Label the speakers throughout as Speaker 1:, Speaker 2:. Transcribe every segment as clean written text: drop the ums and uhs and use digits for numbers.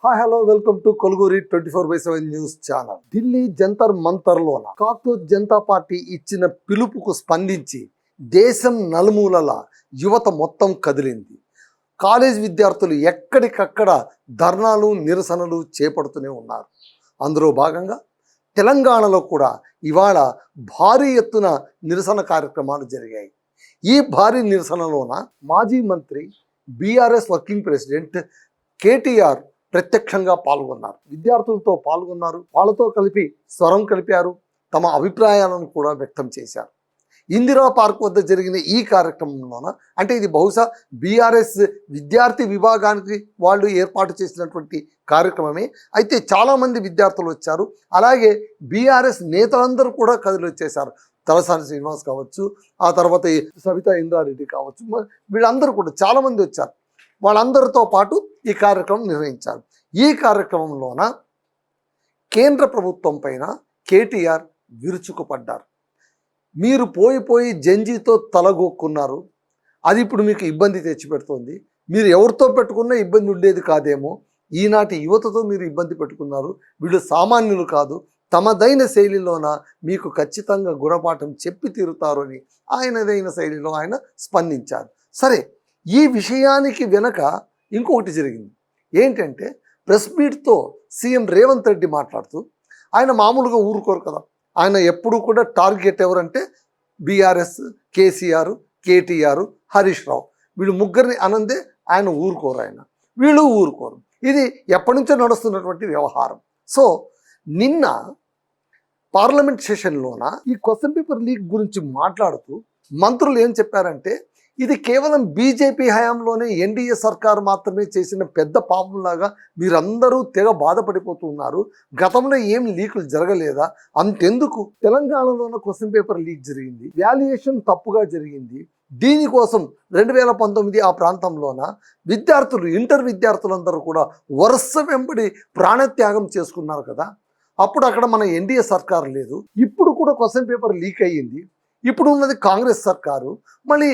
Speaker 1: Hi hello welcome to Koluguri 24/7 news channel. Delhi Jantar మంతర్లోన cockroach Janata party ఇచ్చిన పిలుపుకు స్పందించి దేశం నలుమూలల యువత మొత్తం కదిలింది. కాలేజ్ విద్యార్థులు ఎక్కడికక్కడ ధర్నాలు నిరసనలు చేపడుతూనే ఉన్నారు. అందులో భాగంగా తెలంగాణలో కూడా ఇవాళ భారీ ఎత్తున నిరసన కార్యక్రమాలు జరిగాయి. ఈ భారీ నిరసనలోన మాజీ మంత్రి బీఆర్ఎస్ వర్కింగ్ ప్రెసిడెంట్ కేటీఆర్ ప్రత్యక్షంగా పాల్గొన్నారు. విద్యార్థులతో పాల్గొన్నారు, వాళ్ళతో కలిపి స్వరం కలిపారు, తమ అభిప్రాయాలను కూడా వ్యక్తం చేశారు. ఇందిరా పార్క్ వద్ద జరిగిన ఈ కార్యక్రమంలోన అంటే ఇది బహుశా బీఆర్ఎస్ విద్యార్థి విభాగానికి వాళ్ళు ఏర్పాటు చేసినటువంటి కార్యక్రమమే. అయితే చాలామంది విద్యార్థులు వచ్చారు, అలాగే బీఆర్ఎస్ నేతలందరూ కూడా కదిలి వచ్చేశారు. తలసాని శ్రీనివాస్ కావచ్చు, ఆ తర్వాత సవితా ఇంద్రారెడ్డి కావచ్చు, వీళ్ళందరూ కూడా చాలామంది వచ్చారు. వాళ్ళందరితో పాటు ఈ కార్యక్రమం నిర్వహించారు. ఈ కార్యక్రమంలోన కేంద్ర ప్రభుత్వం పైన కేటీఆర్ విరుచుకుపడ్డారు. మీరు పోయి జంజీతో తలగొక్కున్నారు, అది ఇప్పుడు మీకు ఇబ్బంది తెచ్చిపెడుతోంది. మీరు ఎవరితో పెట్టుకున్నా ఇబ్బంది ఉండేది కాదేమో, ఈనాటి యువతతో మీరు ఇబ్బంది పెట్టుకున్నారు. వీళ్ళు సామాన్యులు కాదు, తమదైన శైలిలోన మీకు ఖచ్చితంగా గుణపాఠం చెప్పి తీరుతారు అని ఆయనదైన శైలిలో ఆయన స్పందించారు. సరే, ఈ విషయానికి వెనక ఇంకొకటి జరిగింది. ఏంటంటే ప్రెస్ మీట్తో సీఎం రేవంత్ రెడ్డి మాట్లాడుతూ, ఆయన మామూలుగా ఊరుకోరు కదా, ఆయన ఎప్పుడు కూడా టార్గెట్ ఎవరంటే బీఆర్ఎస్, కేసీఆర్, కేటీఆర్, హరీష్ రావు, వీళ్ళు ముగ్గురిని అనందే ఆయన ఊరుకోరు. వీళ్ళు ఊరుకోరు. ఇది ఎప్పటి నుంచో నడుస్తున్నటువంటి వ్యవహారం. సో నిన్న పార్లమెంట్ సెషన్లోన ఈ క్వశ్చన్ పేపర్ లీక్ గురించి మాట్లాడుతూ మంత్రులు ఏం చెప్పారంటే, ఇది కేవలం బీజేపీ హయాంలోనే ఎన్డీఏ సర్కారు మాత్రమే చేసిన పెద్ద పాపంలాగా మీరందరూ తెగ బాధపడిపోతున్నారు. గతంలో ఏం లీకులు జరగలేదా? అంతెందుకు, తెలంగాణలోన క్వశ్చన్ పేపర్ లీక్ జరిగింది, వాల్యుయేషన్ తప్పుగా జరిగింది. దీనికోసం 2019 ఆ ప్రాంతంలోన విద్యార్థులు, ఇంటర్ విద్యార్థులందరూ కూడా వరుస వెంబడి ప్రాణత్యాగం చేసుకున్నారు కదా. అప్పుడు అక్కడ మన ఎన్డీఏ సర్కారు లేదు. ఇప్పుడు కూడా క్వశ్చన్ పేపర్ లీక్ అయ్యింది. ఇప్పుడు ఉన్నది కాంగ్రెస్ సర్కారు. మళ్ళీ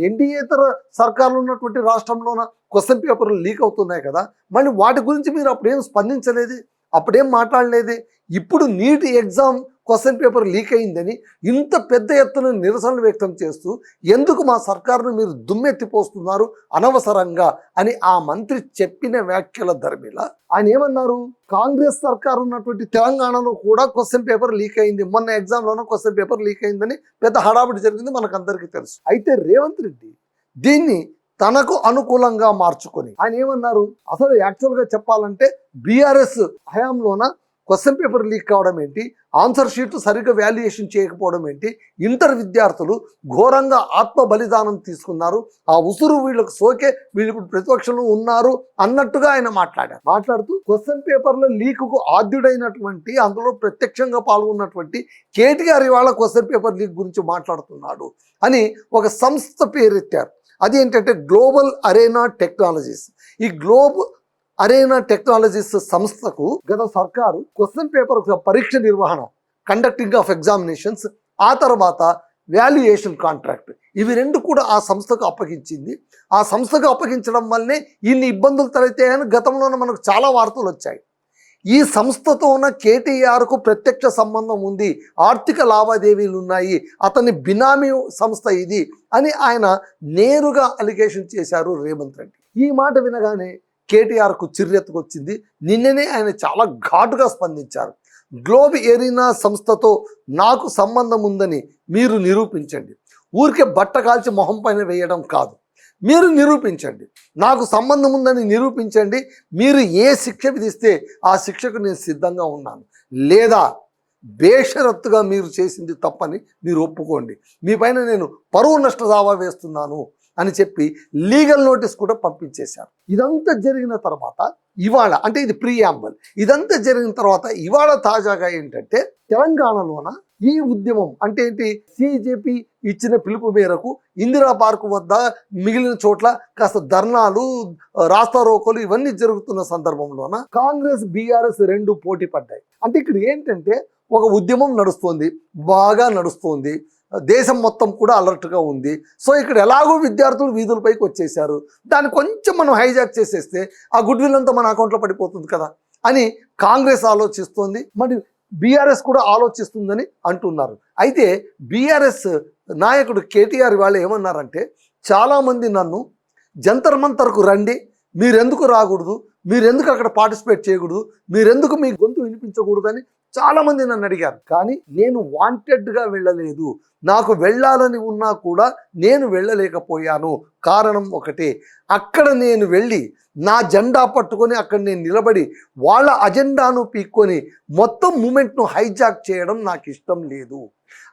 Speaker 1: ఎన్డీఏతర సర్కారులు ఉన్నటువంటి రాష్ట్రంలోన క్వశ్చన్ పేపర్లు లీక్ అవుతున్నాయి కదా, మళ్ళీ వాటి గురించి మీరు అప్పుడేం స్పందించలేదు, అప్పుడేం మాట్లాడలేదు. ఇప్పుడు NEET exam question paper leak అయిందని ఇంత పెద్ద ఎత్తున నిరసనలు వ్యక్తం చేస్తూ ఎందుకు మా సర్కారును మీరు దుమ్మెత్తిపోస్తున్నారు అనవసరంగా అని ఆ మంత్రి చెప్పిన వ్యాఖ్యల ధర్మిల ఆయన ఏమన్నారు, కాంగ్రెస్ సర్కారు ఉన్నటువంటి తెలంగాణలో కూడా క్వశ్చన్ పేపర్ లీక్ అయింది, మొన్న ఎగ్జామ్లోనూ క్వశ్చన్ పేపర్ లీక్ అయిందని పెద్ద హడావిడి జరిగింది, మనకందరికీ తెలుసు. అయితే రేవంత్ రెడ్డి దీన్ని తనకు అనుకూలంగా మార్చుకొని ఆయన ఏమన్నారు, అసలు యాక్చువల్గా చెప్పాలంటే బీఆర్ఎస్ హయాంలోన క్వశ్చన్ పేపర్ లీక్ కావడం ఏంటి, ఆన్సర్ షీట్ సరిగ్గా వాల్యుయేషన్ చేయకపోవడం ఏంటి, ఇంటర్ విద్యార్థులు ఘోరంగా ఆత్మ బలిదానం తీసుకున్నారు, ఆ ఉసురు వీళ్ళకు సోకే వీళ్ళు ఇప్పుడు ప్రతిపక్షంలో ఉన్నారు అన్నట్టుగా ఆయన మాట్లాడుతూ క్వశ్చన్ పేపర్ల లీకుకు ఆద్యుడైనటువంటి, అందులో ప్రత్యక్షంగా పాల్గొన్నటువంటి కేటీఆర్ ఇవాళ క్వశ్చన్ పేపర్ లీక్ గురించి మాట్లాడుతున్నాడు అని ఒక సంస్థ పేరెత్తారు. అది ఏంటంటే గ్లోబల్ అరేనా టెక్నాలజీస్. ఈ అరేనా టెక్నాలజీస్ సంస్థకు గత సర్కారు క్వశ్చన్ పేపర్ పరీక్ష నిర్వహణ, కండక్టింగ్ ఆఫ్ ఎగ్జామినేషన్స్, ఆ తర్వాత వాల్యుయేషన్ కాంట్రాక్ట్, ఇవి రెండు కూడా ఆ సంస్థకు అప్పగించింది. ఆ సంస్థకు అప్పగించడం వల్లనే ఇన్ని ఇబ్బందులు తలెత్తాయని గతంలోనే మనకు చాలా వార్తలు వచ్చాయి. ఈ సంస్థతో ఉన్న కేటీఆర్కు ప్రత్యక్ష సంబంధం ఉంది, ఆర్థిక లావాదేవీలు ఉన్నాయి, అతని బినామీ సంస్థ ఇది అని ఆయన నేరుగా అలిగేషన్ చేశారు రేవంత్ రెడ్డి. ఈ మాట వినగానే కేటీఆర్కు చిర్రెత్తుకొచ్చింది. నిన్ననే ఆయన చాలా ఘాటుగా స్పందించారు. గ్లోబ్ ఎరీనా సంస్థతో నాకు సంబంధం ఉందని మీరు నిరూపించండి, ఊరికే బట్ట కాల్చి మొహం పైన వేయడం కాదు, మీరు నిరూపించండి, నాకు సంబంధం ఉందని నిరూపించండి. మీరు ఏ శిక్ష విధిస్తే ఆ శిక్షకు నేను సిద్ధంగా ఉన్నాను, లేదా బేషరత్తుగా మీరు చేసింది తప్పని మీరు ఒప్పుకోండి, మీ పైన నేను పరువు నష్ట దావా వేస్తున్నాను అని చెప్పి లీగల్ నోటీస్ కూడా పంపించేశారు. ఇదంతా జరిగిన తర్వాత ఇవాళ, అంటే ఇది ప్రియాంబల్, ఇదంతా జరిగిన తర్వాత ఇవాళ తాజాగా ఏంటంటే తెలంగాణలోన ఈ ఉద్యమం అంటే ఏంటి, సిజేపీ ఇచ్చిన పిలుపు మేరకు ఇందిరా పార్క్ వద్ద మిగిలిన చోట్ల కాస్త ధర్నాలు, రాస్తారోకోలు ఇవన్నీ జరుగుతున్న సందర్భంలోన కాంగ్రెస్ బీఆర్ఎస్ రెండు పోటీ పడ్డాయి. అంటే ఇక్కడ ఏంటంటే ఒక ఉద్యమం నడుస్తోంది, బాగా నడుస్తోంది, దేశం మొత్తం కూడా అలర్ట్గా ఉంది. సో ఇక్కడ ఎలాగో విద్యార్థులు వీధులపైకి వచ్చేసారు, దాన్ని కొంచెం మనం హైజాక్ చేసేస్తే ఆ గుడ్ విల్ అంతా మన అకౌంట్లో పడిపోతుంది కదా అని కాంగ్రెస్ ఆలోచిస్తోంది, మరి బీఆర్ఎస్ కూడా ఆలోచిస్తుందని అంటున్నారు. అయితే బీఆర్ఎస్ నాయకుడు కేటీఆర్ వాళ్ళు ఏమన్నారంటే, చాలామంది నన్ను జంతర్ మంతర్కు రండి, మీరెందుకు రాకూడదు, మీరెందుకు అక్కడ పార్టిసిపేట్ చేయకూడదు, మీరెందుకు మీ గొంతు వినిపించకూడదని చాలామంది నన్ను అడిగారు. కానీ నేను వాంటెడ్గా వెళ్ళలేదు, నాకు వెళ్ళాలని ఉన్నా కూడా నేను వెళ్ళలేకపోయాను. కారణం ఒకటే, అక్కడ నేను వెళ్ళి నా జెండా పట్టుకొని అక్కడ నేను నిలబడి వాళ్ళ అజెండాను పీక్కొని మొత్తం మూమెంట్ను హైజాక్ చేయడం నాకు ఇష్టం లేదు.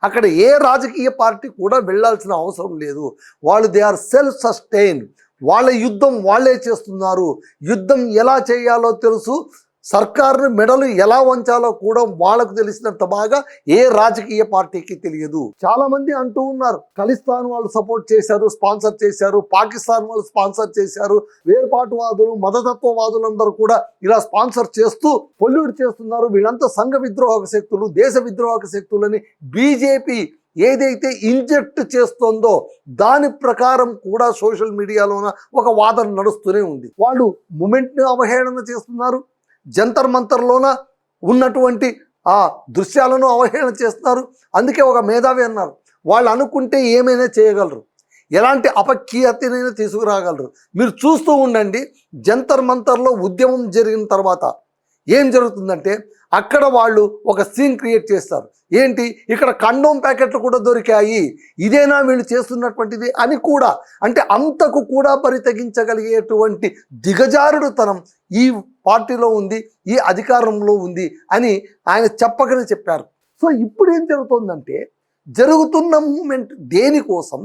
Speaker 1: అక్కడ ఏ రాజకీయ పార్టీ కూడా వెళ్ళాల్సిన అవసరం లేదు. వాళ్ళు దే ఆర్ సెల్ఫ్ సస్టైన్, వాళ్ళ యుద్ధం వాళ్ళే చేస్తున్నారు. యుద్ధం ఎలా చేయాలో తెలుసు, సర్కారుని మెడలు ఎలా వంచాలో కూడా వాళ్ళకు తెలిసినంత బాగా ఏ రాజకీయ పార్టీకి తెలియదు. చాలా మంది అంటూ ఉన్నారు, ఖలిస్తాన్ వాళ్ళు సపోర్ట్ చేశారు, స్పాన్సర్ చేశారు, పాకిస్తాన్ వాళ్ళు స్పాన్సర్ చేశారు, వేర్పాటువాదులు మతతత్వవాదులందరూ కూడా ఇలా స్పాన్సర్ చేస్తూ పొల్యూట్ చేస్తున్నారు, వీళ్ళంతా సంఘ విద్రోహక శక్తులు, దేశ విద్రోహక శక్తులని బీజేపీ ఏదైతే ఇంజెక్ట్ చేస్తుందో దాని ప్రకారం కూడా సోషల్ మీడియాలోన ఒక వాదన నడుస్తూనే ఉంది. వాళ్ళు మూమెంట్ని అవహేళన చేస్తున్నారు, జంతర్ మంతర్లోన ఉన్నటువంటి ఆ దృశ్యాలను అవహేళన చేస్తున్నారు. అందుకే ఒక మేధావి అన్నారు, వాళ్ళు అనుకుంటే ఏమైనా చేయగలరు, ఎలాంటి అపఖ్యాతినైనా తీసుకురాగలరు. మీరు చూస్తూ ఉండండి, జంతర్ మంతర్లో ఉద్యమం జరిగిన తర్వాత ఏం జరుగుతుందంటే అక్కడ వాళ్ళు ఒక సీన్ క్రియేట్ చేస్తారు. ఏంటి, ఇక్కడ కండోమ్ ప్యాకెట్లు కూడా దొరికాయి, ఇదేనా వీళ్ళు చేస్తున్నటువంటిది అని కూడా, అంటే అంతకు కూడా పరితగించగలిగేటువంటి దిగజారుడుతనం ఈ పార్టీలో ఉంది, ఈ అధికారంలో ఉంది అని ఆయన చెప్పకనే చెప్పారు. సో ఇప్పుడు ఏం జరుగుతుందంటే, జరుగుతున్న మూమెంట్ దేనికోసం,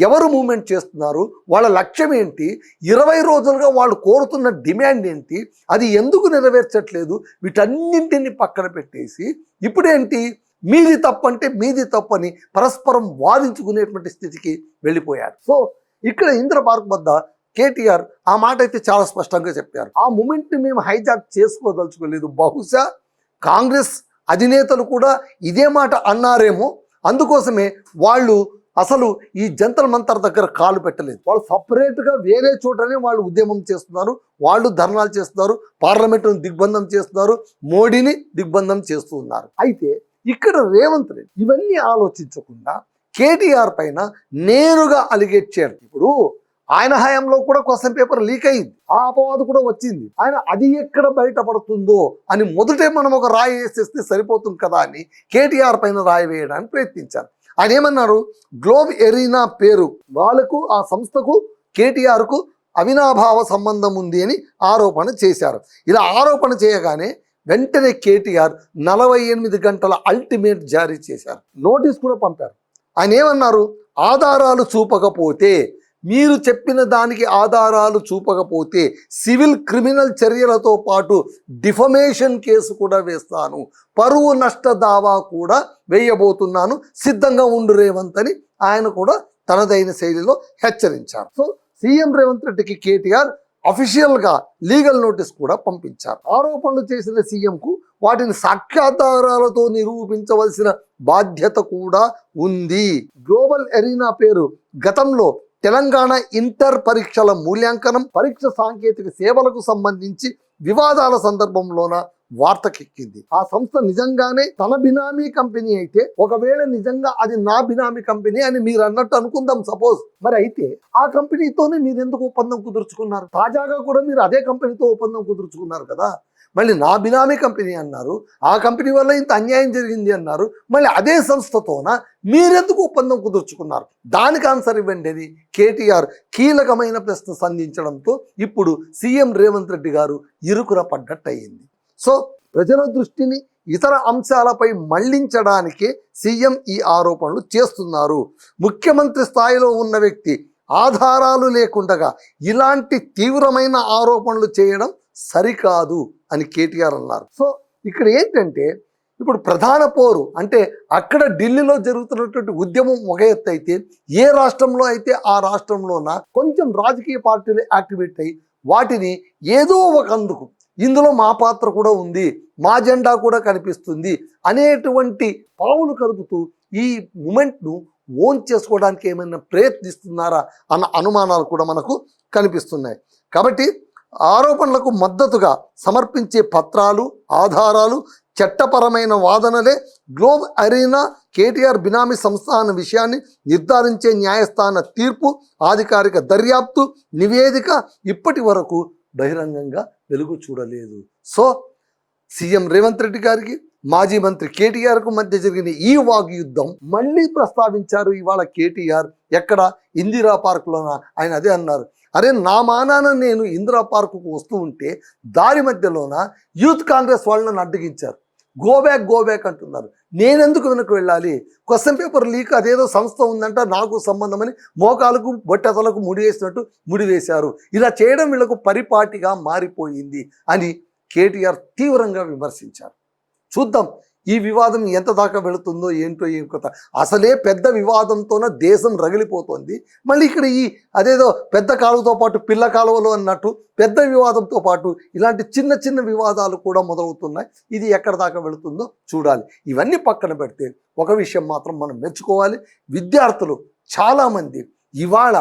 Speaker 1: ఎవరు మూమెంట్ చేస్తున్నారు, వాళ్ళ లక్ష్యం ఏంటి, 20 రోజులుగా వాళ్ళు కోరుతున్న డిమాండ్ ఏంటి, అది ఎందుకు నెరవేర్చట్లేదు, వీటన్నింటినీ పక్కన పెట్టేసి ఇప్పుడేంటి, మీది తప్పంటే మీది తప్పని పరస్పరం వాదించుకునేటువంటి స్థితికి వెళ్ళిపోయారు. సో ఇక్కడ ఇందిరా పార్క్ వద్ద కేటీఆర్ ఆ మాట అయితే చాలా స్పష్టంగా చెప్పారు, ఆ మూమెంట్ని మేము హైజాక్ చేసుకోదలుచుకోలేదు. బహుశా కాంగ్రెస్ అధినేతలు కూడా ఇదే మాట అన్నారేమో, అందుకోసమే వాళ్ళు అసలు ఈ జంతర్ మంతర్ దగ్గర కాలు పెట్టలేదు. వాళ్ళు సపరేట్గా వేరే చోటనే వాళ్ళు ఉద్యమం చేస్తున్నారు, వాళ్ళు ధర్నాలు చేస్తున్నారు, పార్లమెంటును దిగ్బంధం చేస్తున్నారు, మోడీని దిగ్బంధం చేస్తూ ఉన్నారు. అయితే ఇక్కడ రేవంత్ రెడ్డి ఇవన్నీ ఆలోచించకుండా కేటీఆర్ పైన నేరుగా అలిగేట్ చేయడం. ఇప్పుడు ఆయన హయాంలో కూడా క్వశ్చన్ పేపర్ లీక్ అయింది, ఆ అపవాదు కూడా వచ్చింది. ఆయన అది ఎక్కడ బయటపడుతుందో అని మొదటే మనం ఒక రాయి వేసేస్తే సరిపోతుంది కదా అని కేటీఆర్ పైన రాయి వేయడానికి ప్రయత్నించారు. ఆయన ఏమన్నారు, గ్లోబ్ ఎరీనా పేరు వాళ్ళకు, ఆ సంస్థకు కేటీఆర్కు అవినాభావ సంబంధం ఉంది అని ఆరోపణ చేశారు. ఇలా ఆరోపణ చేయగానే వెంటనే కేటీఆర్ 48 గంటల అల్టిమేట్ జారీ చేశారు, నోటీస్ కూడా పంపారు. ఆయన ఏమన్నారు, ఆధారాలు చూపకపోతే, మీరు చెప్పిన దానికి ఆధారాలు చూపకపోతే సివిల్ క్రిమినల్ చర్యలతో పాటు డిఫమేషన్ కేసు కూడా వేస్తాను, పరువు నష్ట దావా కూడా వేయబోతున్నాను, సిద్ధంగా ఉండు రేవంత్ అని ఆయన కూడా తనదైన శైలిలో హెచ్చరించారు. సో సీఎం రేవంత్ రెడ్డికి కేటీఆర్ అఫీషియల్గా లీగల్ నోటీస్ కూడా పంపించారు. ఆరోపణలు చేసిన సీఎంకు వాటిని సాక్ష్యాధారాలతో నిరూపించవలసిన బాధ్యత కూడా ఉంది. గ్లోబల్ ఎరీనా పేరు గతంలో తెలంగాణ ఇంటర్ పరీక్షల మూల్యాంకనం, పరీక్ష సాంకేతిక సేవలకు సంబంధించి వివాదాల సందర్భంలోన వార్తకెక్కింది. ఆ సంస్థ నిజంగానే తన బినామీ కంపెనీ అయితే, ఒకవేళ నిజంగా అది నా బినామీ కంపెనీ అని మీరు అన్నట్టు అనుకుందాం సపోజ్, మరి అయితే ఆ కంపెనీతోనే మీరు ఎందుకు ఒప్పందం కుదుర్చుకున్నారు? తాజాగా కూడా మీరు అదే కంపెనీతో ఒప్పందం కుదుర్చుకున్నారు కదా, మళ్ళీ నా బినామీ కంపెనీ అన్నారు, ఆ కంపెనీ వల్ల ఇంత అన్యాయం జరిగింది అన్నారు, మళ్ళీ అదే సంస్థతోన మీరెందుకు ఒప్పందం కుదుర్చుకున్నారు? దానికి ఆన్సర్ ఇవ్వండి అని కేటీఆర్ కీలకమైన ప్రశ్న సంధించడంతో ఇప్పుడు సీఎం రేవంత్ రెడ్డి గారు ఇరుకున పడ్డట్టు అయ్యింది. సో ప్రజల దృష్టిని ఇతర అంశాలపై మళ్లించడానికే సీఎం ఈ ఆరోపణలు చేస్తున్నారు. ముఖ్యమంత్రి స్థాయిలో ఉన్న వ్యక్తి ఆధారాలు లేకుండా ఇలాంటి తీవ్రమైన ఆరోపణలు చేయడం సరికాదు అని కేటీఆర్ అన్నారు. సో ఇక్కడ ఏంటంటే, ఇప్పుడు ప్రధాన పోరు అంటే అక్కడ ఢిల్లీలో జరుగుతున్నటువంటి ఉద్యమం ఒక ఎత్తు అయితే, ఏ రాష్ట్రంలో అయితే ఆ రాష్ట్రంలోన కొంచెం రాజకీయ పార్టీలు యాక్టివేట్ అయ్యి వాటిని ఏదో ఒక అందుకు ఇందులో మా పాత్ర కూడా ఉంది, మా జెండా కూడా కనిపిస్తుంది అనేటువంటి పావులు కలుపుతూ ఈ మూమెంట్ను ఓన్ చేసుకోవడానికి ఏమైనా ప్రయత్నిస్తున్నారా అన్న అనుమానాలు కూడా మనకు కనిపిస్తున్నాయి. కాబట్టి ఆరోపణలకు మద్దతుగా సమర్పించే పత్రాలు, ఆధారాలు, చట్టపరమైన వాదనలే గ్లోబ్ అరీనా కేటీఆర్ బినామీ సంస్థ అన్న విషయాన్ని నిర్ధారించే న్యాయస్థాన తీర్పు, అధికారిక దర్యాప్తు నివేదిక ఇప్పటి వరకు బహిరంగంగా వెలుగు చూడలేదు. సో సీఎం రేవంత్ రెడ్డి గారికి మాజీ మంత్రి కేటీఆర్కు మధ్య జరిగిన ఈ వాగ్యుద్ధం మళ్ళీ ప్రస్తావించారు ఇవాళ కేటీఆర్. ఎక్కడ? ఇందిరా పార్కులోన. ఆయన అదే అన్నారు, అరే నా మానాన నేను ఇందిరా పార్కుకు వస్తూ ఉంటే దారి మధ్యలోన యూత్ కాంగ్రెస్ వాళ్ళని అడ్డగించారు, గో బ్యాక్ అంటున్నారు, నేనెందుకు వెనక్కి వెళ్ళాలి? క్వశ్చన్ పేపర్ లీక్ అదేదో సంస్థ ఉందంట, నాకు సంబంధమని మోకాలకు బొట్టెతలకు ముడి వేసినట్టు ముడి వేశారు. ఇలా చేయడం వీళ్లకు పరిపాటిగా మారిపోయింది అని కేటీఆర్ తీవ్రంగా విమర్శించారు. చూద్దాం ఈ వివాదం ఎంత దాకా వెళుతుందో ఏంటో ఏం కథ. అసలే పెద్ద వివాదంతోన దేశం రగిలిపోతుంది. మళ్ళీ ఇక్కడ ఈ అదేదో పెద్ద కాలువతో పాటు పిల్ల కాలువలో అన్నట్టు పెద్ద వివాదంతో పాటు ఇలాంటి చిన్న చిన్న వివాదాలు కూడా మొదలవుతున్నాయి. ఇది ఎక్కడ దాకా వెళుతుందో చూడాలి. ఇవన్నీ పక్కన పెడితే ఒక విషయం మాత్రం మనం మెచ్చుకోవాలి. విద్యార్థులు చాలామంది ఇవాళ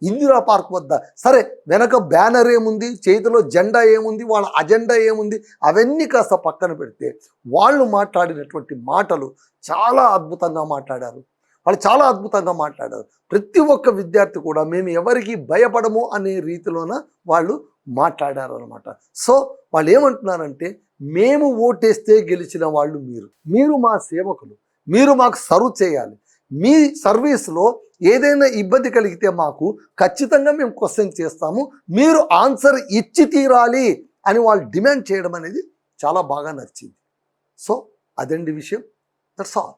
Speaker 1: ఇందిరా పార్క్ వద్ద, సరే వెనక బ్యానర్ ఏముంది, చేతిలో జెండా ఏముంది, వాళ్ళ అజెండా ఏముంది, అవన్నీ కాస్త పక్కన పెడితే వాళ్ళు మాట్లాడినటువంటి మాటలు చాలా అద్భుతంగా మాట్లాడారు. ప్రతి ఒక్క విద్యార్థి కూడా మేము ఎవరికి భయపడము అనే రీతిలోన వాళ్ళు మాట్లాడారు అనమాట. సో వాళ్ళు ఏమంటున్నారంటే, మేము ఓటేస్తే గెలిచిన వాళ్ళు మీరు మా సేవకులు, మీరు మాకు సర్వ్ చేయాలి, మీ సర్వీస్లో ఏదైనా ఇబ్బంది కలిగితే మాకు ఖచ్చితంగా మేము క్వశ్చన్ చేస్తాము, మీరు ఆన్సర్ ఇచ్చి తీరాలి అని వాళ్ళు డిమాండ్ చేయడం అనేది చాలా బాగా నచ్చింది. సో అదండి విషయం. That's all.